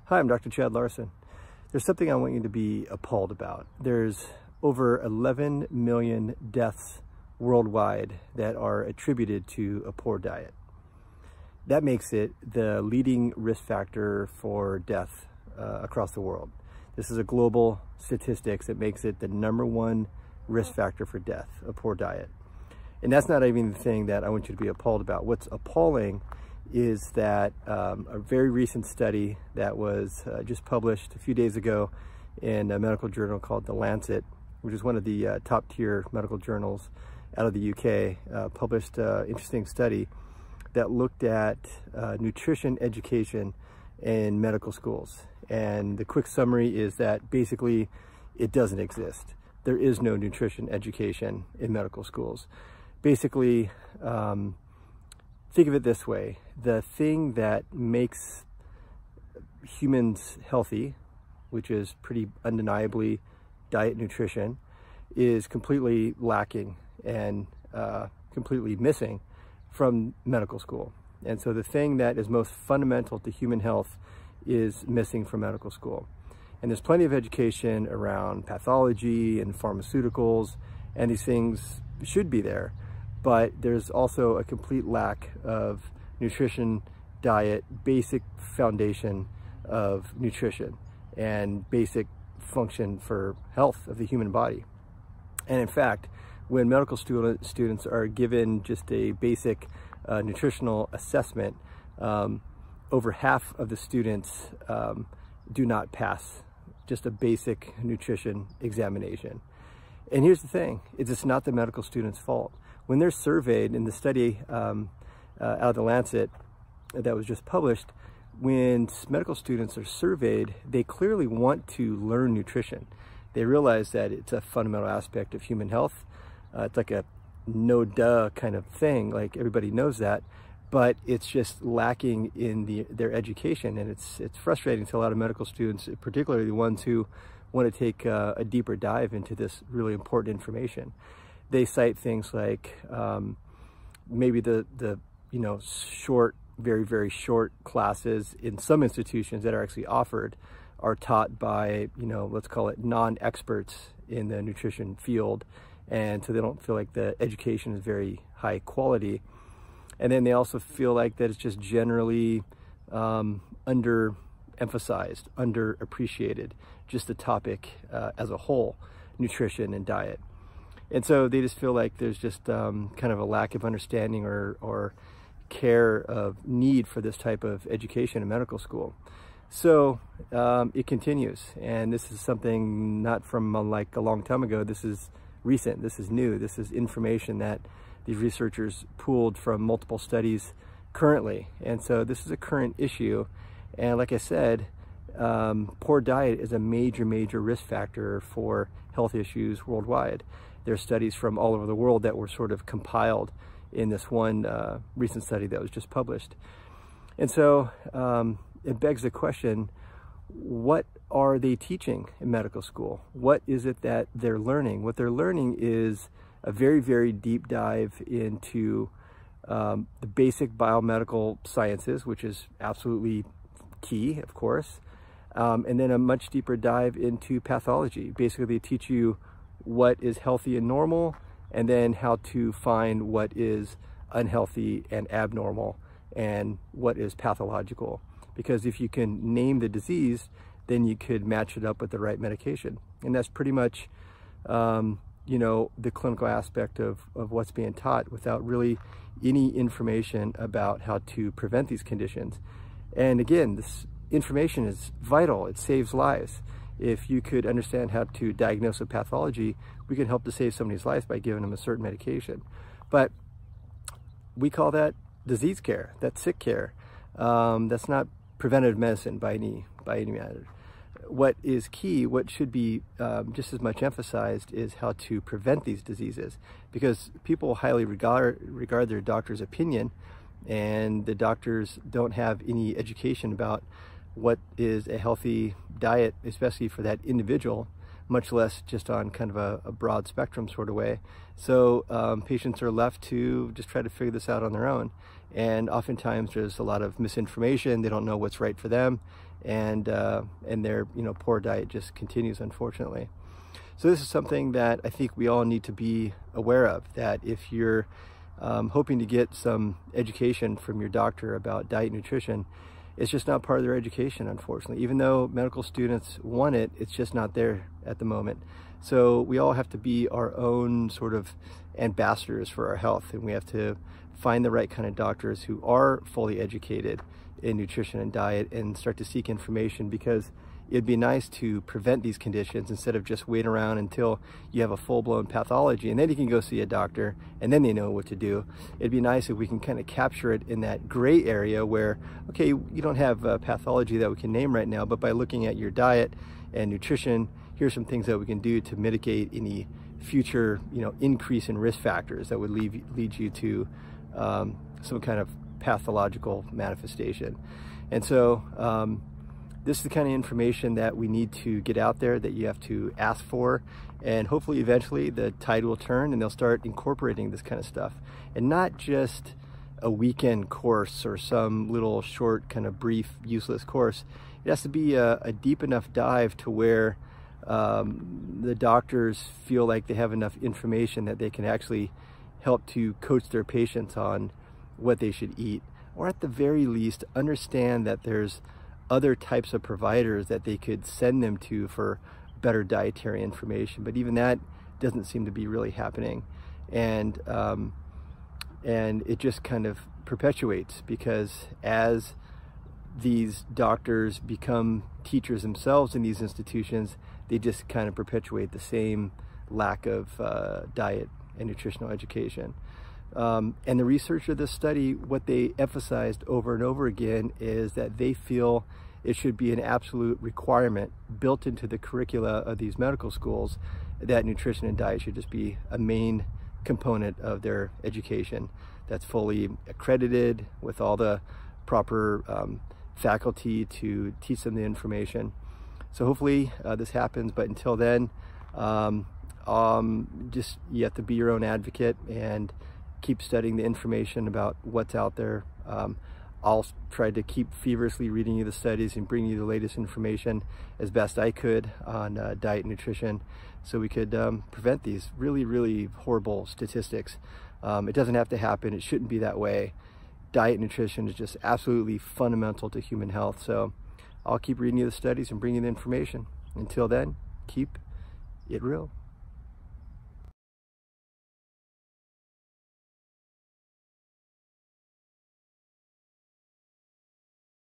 Hi, I'm Dr. Chad Larson. There's something I want you to be appalled about. There's over 11 million deaths worldwide that are attributed to a poor diet. That makes it the leading risk factor for death across the world. This is a global statistics that makes it the #1 risk factor for death, a poor diet. And that's not even the thing that I want you to be appalled about. What's appalling is that a very recent study that was just published a few days ago in a medical journal called The Lancet, which is one of the top tier medical journals out of the UK, published an interesting study that looked at nutrition education in medical schools. And the quick summary is that basically it doesn't exist. There is no nutrition education in medical schools. Basically, think of it this way: the thing that makes humans healthy, which is pretty undeniably diet nutrition, is completely lacking and completely missing from medical school. And so the thing that is most fundamental to human health is missing from medical school. And there's plenty of education around pathology and pharmaceuticals, and these things should be there. But there's also a complete lack of nutrition, diet, basic foundation of nutrition and basic function for health of the human body. And in fact, when medical students are given just a basic nutritional assessment, over half of the students do not pass just a basic nutrition examination. And here's the thing, it's not the medical student's fault. When they're surveyed in the study out of the Lancet that was just published, when medical students are surveyed, they clearly want to learn nutrition. They realize that it's a fundamental aspect of human health. It's like a no-duh kind of thing, like everybody knows that, but it's just lacking in their education. And it's frustrating to a lot of medical students, particularly the ones who want to take a deeper dive into this really important information. They cite things like maybe the short, very short classes in some institutions that are actually offered are taught by, let's call it non-experts in the nutrition field. And so they don't feel like the education is very high quality. And then they also feel like that it's just generally underemphasized, underappreciated, just the topic as a whole, nutrition and diet. And so they just feel like there's just kind of a lack of understanding or care of need for this type of education in medical school. So it continues, and this is something not from like a long time ago. This is recent, this is new, this is information that these researchers pooled from multiple studies currently. And so this is a current issue. And like I said, poor diet is a major risk factor for health issues worldwide. There's studies from all over the world that were sort of compiled in this one recent study that was just published. And so it begs the question, what are they teaching in medical school? What is it that they're learning? What they're learning is a very deep dive into the basic biomedical sciences, which is absolutely key, of course, and then a much deeper dive into pathology. Basically, they teach you what is healthy and normal, and then how to find what is unhealthy and abnormal and what is pathological. Because if you can name the disease, then you could match it up with the right medication. And that's pretty much the clinical aspect of what's being taught, without really any information about how to prevent these conditions. And again, this information is vital. It saves lives. If you could understand how to diagnose a pathology, we can help to save somebody's life by giving them a certain medication. But we call that disease care. That's sick care. That's not preventative medicine by any matter. What is key, what should be just as much emphasized, is how to prevent these diseases, because people highly regard their doctor's opinion, and the doctors don't have any education about what is a healthy diet, especially for that individual, much less just on kind of a broad spectrum sort of way. So patients are left to just try to figure this out on their own. And oftentimes there's a lot of misinformation. They don't know what's right for them. and their poor diet just continues, unfortunately. So this is something that I think we all need to be aware of, that if you're hoping to get some education from your doctor about diet and nutrition, it's just not part of their education, unfortunately. Even though medical students want it, it's just not there at the moment. So we all have to be our own sort of ambassadors for our health, and we have to find the right kind of doctors who are fully educated in nutrition and diet and start to seek information, because it'd be nice to prevent these conditions instead of just wait around until you have a full-blown pathology and then you can go see a doctor and then they know what to do. It'd be nice if we can kind of capture it in that gray area where, okay, you don't have pathology that we can name right now, but by looking at your diet and nutrition, here's some things that we can do to mitigate any future, increase in risk factors that would lead you to some kind of pathological manifestation. And so this is the kind of information that we need to get out there, that you have to ask for, and hopefully eventually the tide will turn and they'll start incorporating this kind of stuff, and not just a weekend course or some little short kind of brief useless course. It has to be a deep enough dive to where the doctors feel like they have enough information that they can actually help to coach their patients on what they should eat, or at the very least understand that there's other types of providers that they could send them to for better dietary information. But even that doesn't seem to be really happening, and it just kind of perpetuates, because as these doctors become teachers themselves in these institutions, they just kind of perpetuate the same lack of diet and nutritional education. And the research of this study, what they emphasized over and over again is that they feel it should be an absolute requirement built into the curricula of these medical schools that nutrition and diet should just be a main component of their education that's fully accredited with all the proper faculty to teach them the information. So hopefully this happens, but until then, just you have to be your own advocate and keep studying the information about what's out there. I'll try to keep feverishly reading you the studies and bring you the latest information as best I could on diet and nutrition, so we could prevent these really, really horrible statistics. It doesn't have to happen. It shouldn't be that way. Diet and nutrition is just absolutely fundamental to human health. So I'll keep reading you the studies and bringing you the information. Until then, keep it real.